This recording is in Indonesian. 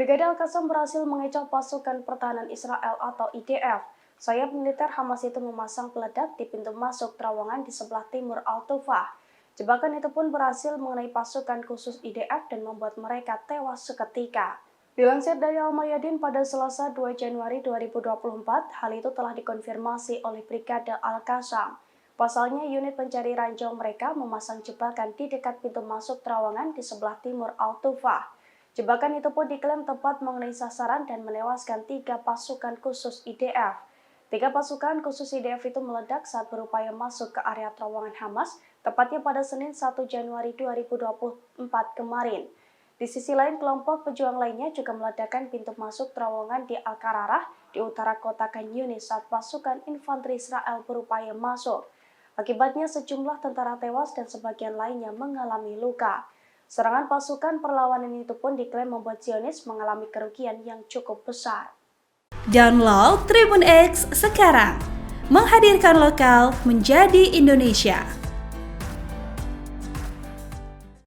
Brigade Al-Qassam berhasil mengecoh pasukan pertahanan Israel atau IDF. Sayap militer Hamas itu memasang peledak di pintu masuk terowongan di sebelah timur Al-Tufah. Jebakan itu pun berhasil mengenai pasukan khusus IDF dan membuat mereka tewas seketika. Dilansir dari Al-Mayadin pada Selasa 2 Januari 2024, hal itu telah dikonfirmasi oleh Brigade Al-Qassam. Pasalnya, unit pencari ranjau mereka memasang jebakan di dekat pintu masuk terowongan di sebelah timur Al-Tufah. Jebakan itu pun diklaim tepat mengenai sasaran dan menewaskan 3 pasukan khusus IDF. 3 pasukan khusus IDF itu meledak saat berupaya masuk ke area terowongan Hamas, tepatnya pada Senin 1 Januari 2024 kemarin. Di sisi lain, kelompok pejuang lainnya juga meledakkan pintu masuk terowongan di Al-Qararah di utara kota Khan Yunis saat pasukan infanteri Israel berupaya masuk. Akibatnya sejumlah tentara tewas dan sebagian lainnya mengalami luka. Serangan pasukan perlawanan itu pun diklaim membuat Zionis mengalami kerugian yang cukup besar. Download Tribun X sekarang, menghadirkan lokal menjadi Indonesia.